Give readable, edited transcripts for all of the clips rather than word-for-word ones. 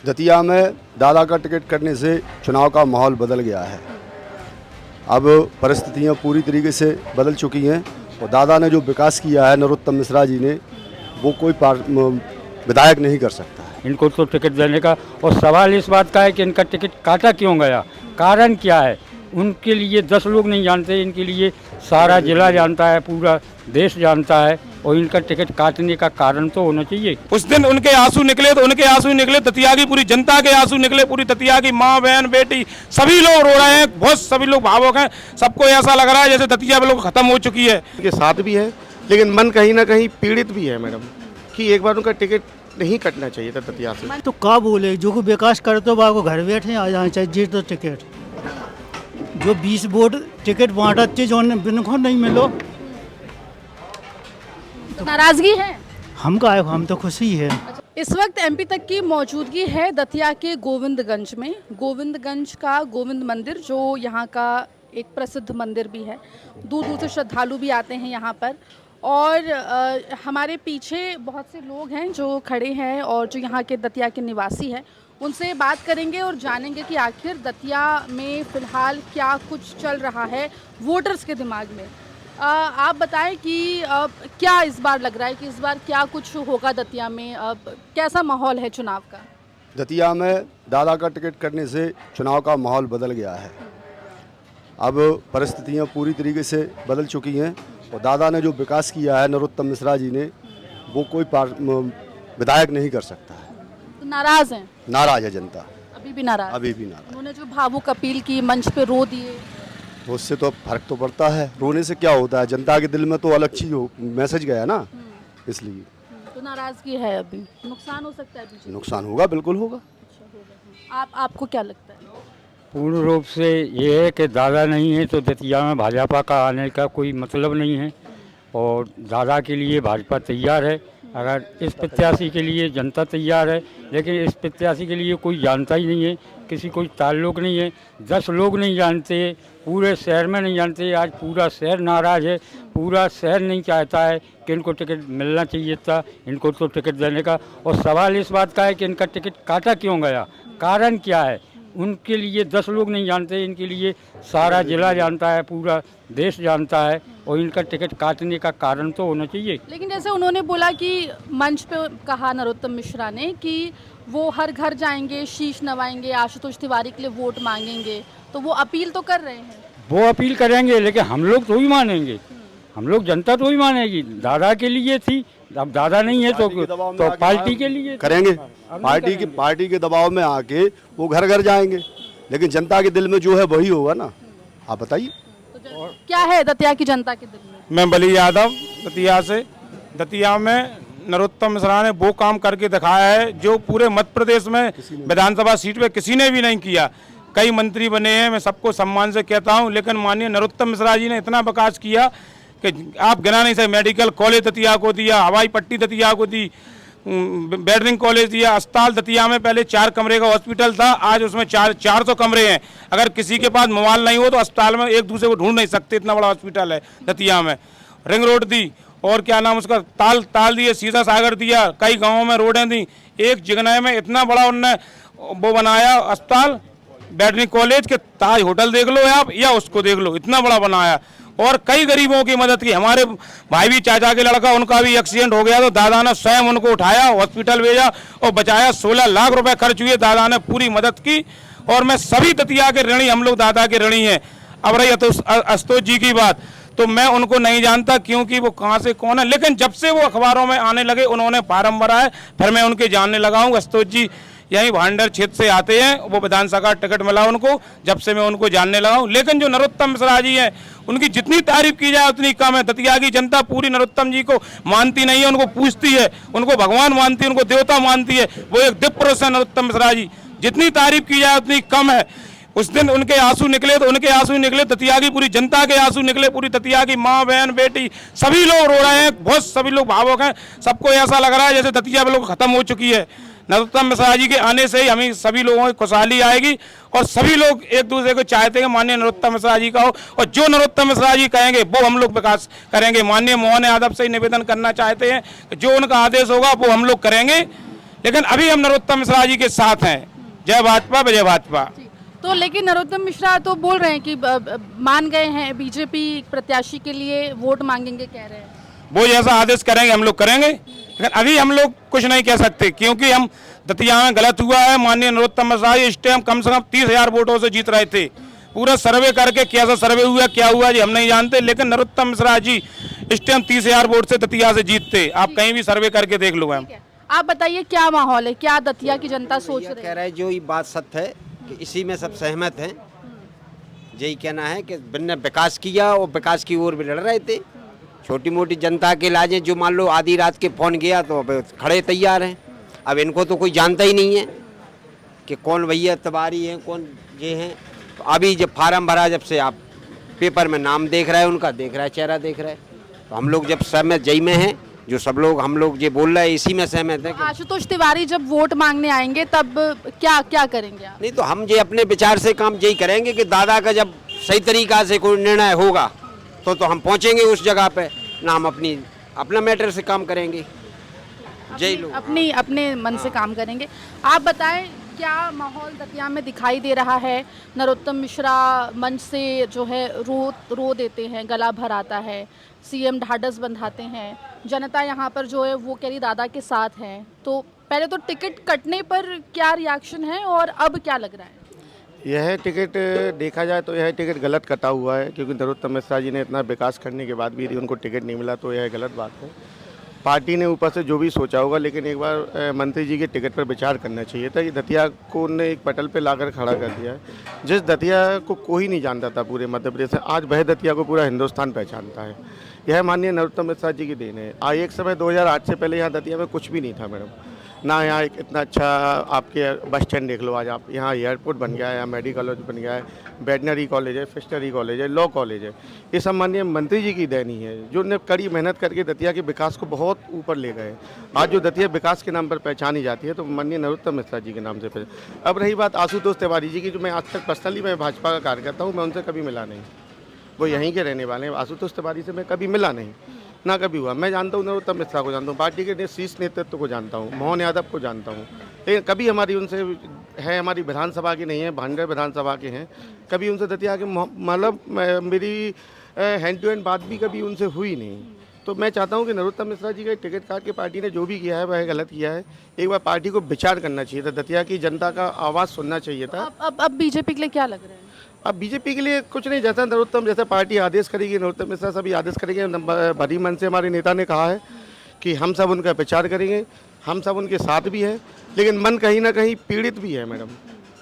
दतिया में दादा का टिकट कटने से चुनाव का माहौल बदल गया है। अब परिस्थितियां पूरी तरीके से बदल चुकी हैं और दादा ने जो विकास किया है नरोत्तम मिश्रा जी ने, वो कोई विधायक नहीं कर सकता है। इनको तो टिकट देने का, और सवाल इस बात का है कि इनका टिकट काटा क्यों गया, कारण क्या है। उनके लिए 10 लोग नहीं जानते, इनके लिए सारा जिला जानता है, पूरा देश जानता है, और इनका टिकट काटने का कारण तो होना चाहिए। उस दिन उनके आंसू निकले तो उनके आंसू निकले, दतिया की पूरी जनता के आंसू निकले, पूरी दतिया की माँ बहन बेटी सभी लोग रो रहे हैं, बहुत सभी लोग भावुक हैं। सबको ऐसा लग रहा है जैसे दतिया लोग खत्म हो चुकी है। के साथ भी है, लेकिन मन कहीं ना कहीं पीड़ित भी है मैडम, कि एक बार उनका टिकट नहीं कटना चाहिए था दतिया से। तो का बोले, जो को विकास करते हो घर बैठे आ जाना चाहिए जी। तो टिकट जो 20 वोट टिकट बांटते जो बिनको नहीं मिलो तो नाराजगी है। हम तो खुशी है। इस वक्त एमपी तक की मौजूदगी है दतिया के गोविंदगंज में। गोविंदगंज का गोविंद मंदिर जो यहाँ का एक प्रसिद्ध मंदिर भी है, दूर दूर से श्रद्धालु भी आते हैं यहाँ पर। और हमारे पीछे बहुत से लोग हैं जो खड़े हैं और जो यहाँ के दतिया के निवासी हैं, उनसे बात करेंगे और जानेंगे कि आखिर दतिया में फ़िलहाल क्या कुछ चल रहा है वोटर्स के दिमाग में। आप बताएं कि क्या इस बार लग रहा है कि इस बार क्या कुछ होगा दतिया में, कैसा माहौल है चुनाव का। दतिया में दादा का टिकट कटने से चुनाव का माहौल बदल गया है। अब परिस्थितियां पूरी तरीके से बदल चुकी हैं और दादा ने जो विकास किया है नरोत्तम मिश्रा जी ने, वो कोई विधायक नहीं कर सकता है। तो नाराज़ हैं? नाराज़ है जनता, अभी भी नाराज़। उन्होंने जो भावुक अपील की, मंच पे रो दिए, तो उससे तो फर्क तो पड़ता है। रोने से क्या होता है, जनता के दिल में तो अलग चीज मैसेज गया ना, इसलिए तो नाराजगी है। अभी नुकसान हो सकता है। नुकसान होगा, बिल्कुल होगा। आपको क्या लगता है? पूर्ण रूप से ये है कि दादा नहीं है तो दतिया में भाजपा का आने का कोई मतलब नहीं है, और दादा के लिए भाजपा तैयार है। अगर इस प्रत्याशी के लिए जनता तैयार है, लेकिन इस प्रत्याशी के लिए कोई जानता ही नहीं है, किसी कोई ताल्लुक नहीं है। 10 लोग नहीं जानते, पूरे शहर में नहीं जानते। आज पूरा शहर नाराज़ है, पूरा शहर नहीं चाहता है कि इनको टिकट मिलना चाहिए था, इनको तो टिकट देने का। और सवाल इस बात का है कि इनका टिकट काटा क्यों गया, कारण क्या है। उनके लिए 10 लोग नहीं जानते, इनके लिए सारा जिला जानता है, पूरा देश जानता है, और इनका टिकट काटने का कारण तो होना चाहिए। लेकिन जैसे उन्होंने बोला कि मंच पे कहा नरोत्तम मिश्रा ने कि वो हर घर जाएंगे, शीश नवाएंगे, आशुतोष तिवारी के लिए वोट मांगेंगे, तो वो अपील तो कर रहे हैं। वो अपील करेंगे, लेकिन हम लोग तो ही मानेंगे, हम लोग जनता तो ही मानेगी। दादा के लिए थी, अब दादा नहीं है तो पार्टी के लिए करेंगे। पार्टी के दबाव में आके वो घर घर जाएंगे, लेकिन जनता के दिल में जो है वही होगा ना। आप बताइए तो क्या है दतिया की जनता के दिल में। मैं बली यादव दतिया से। दतिया में नरोत्तम मिश्रा ने वो काम करके दिखाया है जो पूरे मध्य प्रदेश में विधानसभा सीट पे किसी ने भी नहीं किया। कई मंत्री बने हैं, मैं सबको सम्मान से कहता हूं, लेकिन माननीय नरोत्तम मिश्रा जी ने इतना विकास किया कि आप गिना नहीं सकते। मेडिकल कॉलेज दतिया को दिया, हवाई पट्टी दतिया को दी, बेडरिंग कॉलेज दिया, अस्पताल दतिया में पहले 4 कमरे का हॉस्पिटल था, आज उसमें 400 कमरे हैं। अगर किसी के पास मोबाइल नहीं हो तो अस्पताल में एक दूसरे को ढूंढ नहीं सकते, इतना बड़ा हॉस्पिटल है दतिया में। रिंग रोड दी, और क्या नाम उसका, ताल दिए, सीधा सागर दिया, कई गाँवों में रोडें दी। एक जिगनय में इतना बड़ा उनने वो बनाया अस्पताल, बेडरिंग कॉलेज के ताज होटल देख लो आप या उसको देख लो, इतना बड़ा बनाया। और कई गरीबों की मदद की। हमारे भाई भी चाचा के लड़का, उनका भी एक्सीडेंट हो गया तो दादा ने स्वयं उनको उठाया, हॉस्पिटल भेजा और बचाया। 16 लाख रुपए खर्च हुए, दादा ने पूरी मदद की। और मैं सभी दतिया के ऋणी, हम लोग दादा के ऋणी हैं। अब रही आशुतोष जी की बात, तो मैं उनको नहीं जानता क्योंकि वो कहाँ से कौन है, लेकिन जब से वो अखबारों में आने लगे, उन्होंने फार्म भरा है, फिर मैं उनके जानने लगा हूँ। आशुतोष जी यहीं भांडर क्षेत्र से आते हैं, वो विधानसभा टिकट मिला उनको, जब से मैं उनको जानने लगा हूँ। लेकिन जो नरोत्तम मिश्रा जी हैं, उनकी जितनी तारीफ की जाए उतनी कम है। दतिया की जनता पूरी नरोत्तम जी को मानती नहीं है, उनको पूछती है, उनको भगवान मानती है, उनको देवता मानती है। वो एक दिव्य पुरुष है नरोत्तम मिश्रा जी, जितनी तारीफ की जाए उतनी कम है। उस दिन उनके आंसू निकले तो उनके आंसू निकले, दतिया की पूरी जनता के आंसू निकले, पूरी दतिया की माँ बहन बेटी सभी लोग रो रहे हैं, बहुत सभी लोग भावुक हैं। सबको ऐसा लग रहा है जैसे दतिया लोग खत्म हो चुकी है। नरोत्तम मिश्रा जी के आने से ही हमें सभी लोगों की खुशहाली आएगी, और सभी लोग एक दूसरे को चाहते हैं माननीय नरोत्तम मिश्रा जी का हो, और जो नरोत्तम मिश्रा जी कहेंगे वो हम लोग विकास करेंगे। माननीय मोहन यादव से ही निवेदन करना चाहते हैं कि जो उनका आदेश होगा वो हम लोग करेंगे। लेकिन अभी हम नरोत्तम मिश्रा जी के साथ हैं। जय भाजपा विजय भाजपा। तो लेकिन नरोत्तम मिश्रा तो बोल रहे हैं कि मान गए हैं बीजेपी प्रत्याशी के लिए वोट मांगेंगे, कह रहे हैं। वो जैसा आदेश करेंगे हम लोग करेंगे, लेकिन अभी हम लोग कुछ नहीं कह सकते क्योंकि हम दतिया में गलत हुआ है। माननीय नरोत्तम मिश्रा जी इस टाइम कम से कम 30,000 वोटों से जीत रहे थे। पूरा सर्वे करके कैसा सर्वे हुआ क्या हुआ जी हम नहीं जानते, लेकिन नरोत्तम मिश्रा जी इस टाइम 30,000 वोट से दतिया से जीतते। आप कहीं भी सर्वे करके देख लो। आप बताइए क्या माहौल है, क्या दतिया की जनता सोच रही कह है? रहा है जो ये बात सत्य है कि इसी में सब सहमत हैं। यही कहना है कि बिना विकास किया और विकास की ओर भी लड़ रहे थे। छोटी मोटी जनता के इलाजे जो मान लो आधी रात के फोन गया तो अब खड़े तैयार हैं। अब इनको तो कोई जानता ही नहीं है कि कौन भैया तिवारी हैं कौन ये हैं। तो अभी जब फार्म भरा, जब से आप पेपर में नाम देख रहे हैं उनका, देख रहा है चेहरा देख रहा है, तो हम लोग जब सहमत जई में हैं, जो सब लोग हम लोग ये बोल रहे हैं इसी में सहमत है। आशुतोष तिवारी जब वोट मांगने आएंगे तब क्या क्या करेंगे आप? नहीं तो हम ये अपने विचार से काम यही करेंगे कि दादा का जब सही तरीका से कोई निर्णय होगा तो हम पहुंचेंगे उस जगह पे, ना हम अपना मैटर से काम करेंगे। जय लोग अपने मन से काम करेंगे। आप बताएं क्या माहौल दतिया में दिखाई दे रहा है? नरोत्तम मिश्रा मंच से जो है रो देते हैं, गला भर आता है, सीएम ढाढ़स बंधाते हैं, जनता यहाँ पर जो है वो कह रही दादा के साथ है। तो पहले तो टिकट कटने पर क्या रिएक्शन है और अब क्या लग रहा है? यह टिकट देखा जाए तो यह टिकट गलत कटा हुआ है, क्योंकि नरोत्तम मिश्रा जी ने इतना विकास करने के बाद भी यदि उनको टिकट नहीं मिला तो यह गलत बात है। पार्टी ने ऊपर से जो भी सोचा होगा, लेकिन एक बार मंत्री जी के टिकट पर विचार करना चाहिए था। कि दतिया को उन्होंने एक पटल पे लाकर खड़ा कर दिया है। जिस दतिया को कोई नहीं जानता था पूरे मध्य प्रदेश में, आज वह दतिया को पूरा हिंदुस्तान पहचानता है। यह माननीय नरोत्तम मिश्रा जी की देन है। एक समय 2008 से पहले यहाँ दतिया में कुछ भी नहीं था मैडम, ना यहाँ एक इतना अच्छा आपके बस स्टैंड देख लो, आज आप यहाँ एयरपोर्ट बन गया है, यहाँ मेडिकल कॉलेज बन गया है, वेटनरी कॉलेज है, फिशनरी कॉलेज है, लॉ कॉलेज है। ये सब माननीय मंत्री जी की देन ही है, जो उन्हें कड़ी मेहनत करके दतिया के विकास को बहुत ऊपर ले गए। आज जो दतिया विकास के नाम पर पहचानी जाती है तो माननीय नरोत्तम मिश्रा जी के नाम से। अब रही बात आशुतोष तिवारी जी की, जो मैं आज तक पर्सनली मैं भाजपा का कार्यकर्ता हूँ, मैं उनसे कभी मिला नहीं। वो यहीं के रहने वाले हैं। आशुतोष तिवारी से मैं कभी मिला नहीं, ना कभी हुआ। मैं जानता हूँ नरोत्तम मिश्रा को जानता हूँ, पार्टी के शीर्ष नेतृत्व को जानता हूँ, मोहन यादव को जानता हूँ, लेकिन कभी हमारी उनसे है, हमारी विधानसभा की नहीं है, भांडर विधानसभा के हैं, कभी उनसे दतिया के मतलब मेरी हैंड टू हैंड बात भी कभी उनसे हुई नहीं। तो मैं चाहता हूँ कि नरोत्तम मिश्रा जी का टिकट काट के पार्टी ने जो भी किया है वह गलत किया है। एक बार पार्टी को विचार करना चाहिए था, दतिया की जनता का आवाज़ सुनना चाहिए था। अब बीजेपी के लिए क्या लग रहा है? अब बीजेपी के लिए कुछ नहीं, जैसा नरोत्तम जैसा पार्टी आदेश करेगी, नरोत्तम मिश्रा सभी आदेश करेंगे। भरी मन से हमारे नेता ने कहा है कि हम सब उनका विचार करेंगे, हम सब उनके साथ भी हैं, लेकिन मन कहीं ना कहीं पीड़ित भी है मैडम,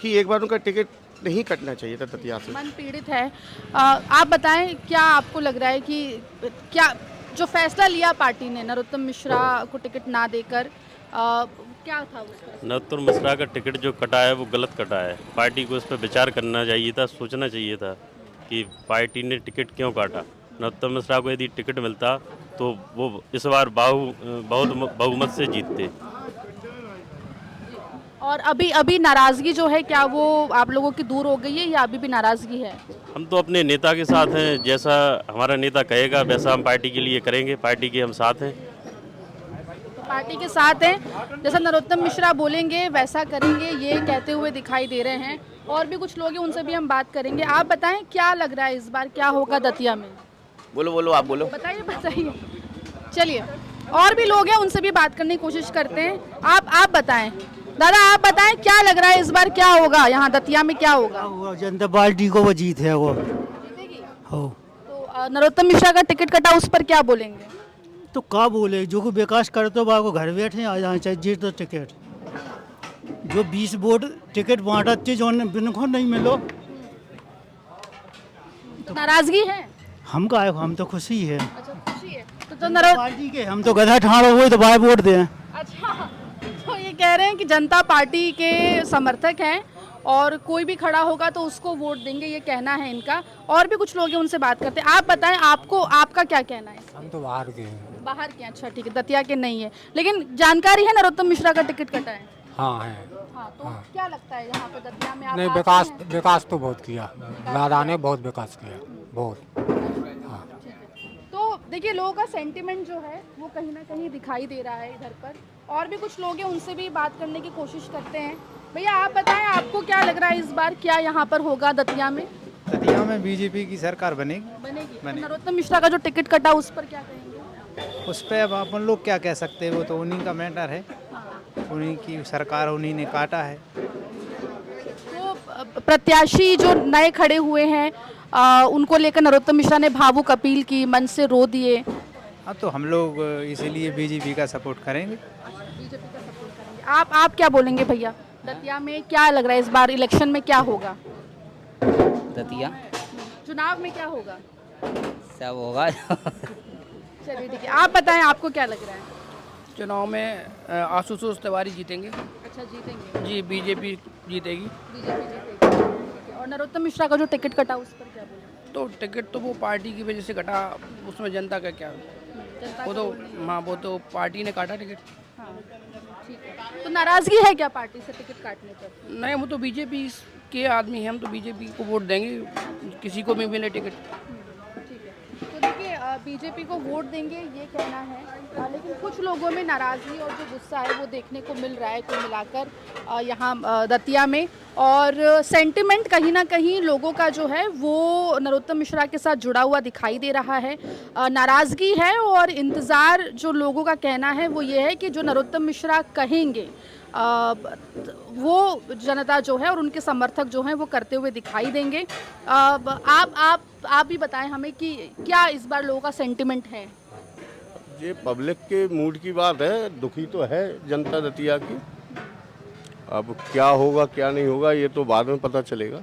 कि एक बार उनका टिकट नहीं कटना चाहिए था दतिया से। मन पीड़ित है। आप बताएं क्या आपको लग रहा है कि क्या जो फैसला लिया पार्टी ने नरोत्तम मिश्रा को टिकट ना देकर, क्या था उसका? नरोत्तम मिश्रा का टिकट जो कटा है वो गलत कटा है। पार्टी को इस पर विचार करना चाहिए था, सोचना चाहिए था कि पार्टी ने टिकट क्यों काटा। नरोत्तम मिश्रा को यदि टिकट मिलता तो वो इस बार बहुत बहुमत से जीतते। और अभी नाराजगी जो है क्या वो आप लोगों की दूर हो गई है या अभी भी नाराजगी है? हम तो अपने नेता के साथ हैं, जैसा हमारा नेता कहेगा वैसा हम पार्टी के लिए करेंगे। पार्टी के हम साथ हैं, पार्टी के साथ हैं, जैसा नरोत्तम मिश्रा बोलेंगे वैसा करेंगे, ये कहते हुए दिखाई दे रहे हैं। और भी कुछ लोग हैं, उनसे भी हम बात करेंगे। आप बताएं क्या लग रहा है इस बार क्या होगा दतिया में? बोलो आप बोलो। बताइए। चलिए और भी लोग हैं, उनसे भी बात करने की कोशिश करते हैं। आप बताएं दादा, आप बताएं क्या लग रहा है इस बार क्या होगा यहाँ दतिया में, क्या होगा? जनता पार्टी को वो जीत है, वो जीतेगी। हो तो नरोत्तम मिश्रा का टिकट कटा, उस पर क्या बोलेंगे? तो क्या बोले, जो को विकास करते हो घर बैठे आ जाए, चाहे जीत तो टिकट। जो 20 वोट टिकट बांटते जो बिनको नहीं मिलो तो नाराजगी है। हम का हम तो खुशी है। अच्छा खुशी है। तो नरोत्तम पार्टी के हम तो गधा ठाड़ो हुए तो भाई वोट दें। अच्छा, तो ये कह रहे हैं कि जनता पार्टी के समर्थक हैं और कोई भी खड़ा होगा तो उसको वोट देंगे, ये कहना है इनका। और भी कुछ लोग हैं, उनसे बात करते हैं। आप बताएं आपका क्या कहना है? हम तो बाहर के हैं। बाहर के? अच्छा ठीक है, दतिया के नहीं है, लेकिन जानकारी है नरोत्तम मिश्रा का टिकट कटा है। हाँ है। हाँ, तो क्या लगता है यहाँ पे दतिया में आप नहीं, आते हैं? विकास तो बहुत किया, दादा ने बहुत विकास किया, बहुत। तो देखिए लोगों का सेंटिमेंट जो है वो कहीं ना कहीं दिखाई दे रहा है इधर पर और भी कुछ लोग हैं, उनसे भी बात करने की कोशिश करते हैं। भैया आप बताएं, आपको क्या लग रहा है इस बार क्या यहाँ पर होगा दतिया में? दतिया में बीजेपी की सरकार बनेगी। बनेगी। नरोत्तम मिश्रा का जो टिकट कटा उस पर क्या कहेंगे? उस पर अब अपन लोग क्या कह सकते हैं, वो तो उन्हीं का मैटर है, उन्हीं की सरकार, उन्हीं ने काटा है। तो प्रत्याशी जो नए खड़े हुए हैं उनको लेकर नरोत्तम मिश्रा ने भावुक अपील की, मंच से रो दिए। हाँ, तो हम लोग इसीलिए बीजेपी का सपोर्ट करेंगे। बीजेपी का सपोर्ट करेंगे। आप क्या बोलेंगे भैया, दतिया में क्या लग रहा है इस बार इलेक्शन में क्या होगा? दतिया चुनाव में क्या होगा? सब होगा। चलिए ठीक है, आप बताएं आपको क्या लग रहा है? चुनाव में आशुतोष तिवारी जीतेंगे। अच्छा, जीतेंगे जी, बीजेपी जीतेगी। बीजेपी जीतेगी। और नरोत्तम मिश्रा का जो टिकट कटा उस पर क्या बोलेंगे? तो टिकट तो वो पार्टी की वजह से कटा, उसमें जनता का क्या? वो तो हाँ, वो तो पार्टी ने काटा टिकट। हाँ, ठीक है। तो नाराजगी है क्या पार्टी से टिकट काटने पर? नहीं, वो तो बीजेपी के आदमी हैं, हम तो बीजेपी को वोट देंगे, किसी को भी मिले टिकट। ठीक है, तो देखिए बीजेपी को वोट देंगे ये कहना है, लेकिन कुछ लोगों में नाराज़गी और जो गुस्सा है वो देखने को मिल रहा है कुल मिलाकर यहाँ दतिया में। और सेंटिमेंट कहीं ना कहीं लोगों का जो है वो नरोत्तम मिश्रा के साथ जुड़ा हुआ दिखाई दे रहा है। नाराज़गी है और इंतज़ार जो लोगों का कहना है वो ये है कि जो नरोत्तम मिश्रा कहेंगे वो जनता जो है और उनके समर्थक जो हैं वो करते हुए दिखाई देंगे। आप भी बताएं हमें कि क्या इस बार लोगों का सेंटिमेंट है? ये पब्लिक के मूड की बात है, दुखी तो है जनता दतिया की। अब क्या होगा क्या नहीं होगा ये तो बाद में पता चलेगा।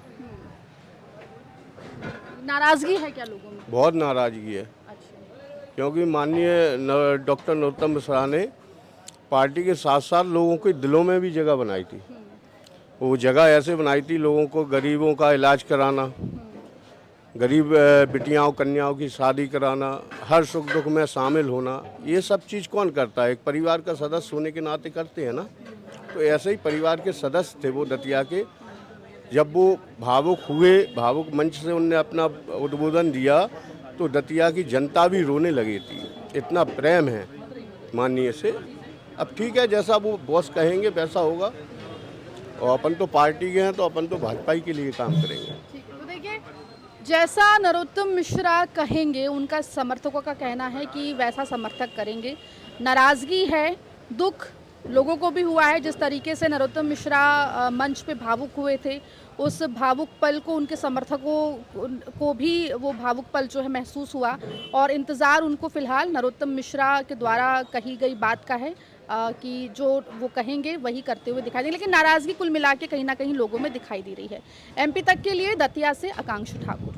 नाराज़गी है क्या लोगों में? बहुत नाराज़गी है। अच्छा। क्योंकि माननीय डॉक्टर नरोत्तम मिश्रा ने पार्टी के साथ साथ लोगों के दिलों में भी जगह बनाई थी। वो जगह ऐसे बनाई थी लोगों को गरीबों का इलाज कराना, गरीब बिटियाओं कन्याओं की शादी कराना, हर सुख दुख में शामिल होना। ये सब चीज़ कौन करता है? एक परिवार का सदस्य होने के नाते करते हैं ना। तो ऐसे ही परिवार के सदस्य थे वो दतिया के। जब वो भावुक हुए, भावुक मंच से उनने अपना उद्बोधन दिया तो दतिया की जनता भी रोने लगी थी। इतना प्रेम है माननीय से। अब ठीक है, जैसा वो बॉस कहेंगे वैसा होगा। और अपन तो पार्टी के हैं तो अपन तो भाजपा ही के लिए काम करेंगे। ठीक है, तो देखिए जैसा नरोत्तम मिश्रा कहेंगे उनका समर्थकों का कहना है कि वैसा समर्थक करेंगे। नाराज़गी है, दुख लोगों को भी हुआ है। जिस तरीके से नरोत्तम मिश्रा मंच पे भावुक हुए थे, उस भावुक पल को उनके समर्थकों को भी वो भावुक पल जो है महसूस हुआ। और इंतज़ार उनको फ़िलहाल नरोत्तम मिश्रा के द्वारा कही गई बात का है कि जो वो कहेंगे वही करते हुए दिखाई देंगे। लेकिन नाराज़गी कुल मिला के कहीं ना कहीं लोगों में दिखाई दे रही है। MP तक के लिए दतिया से आकांक्षा ठाकुर।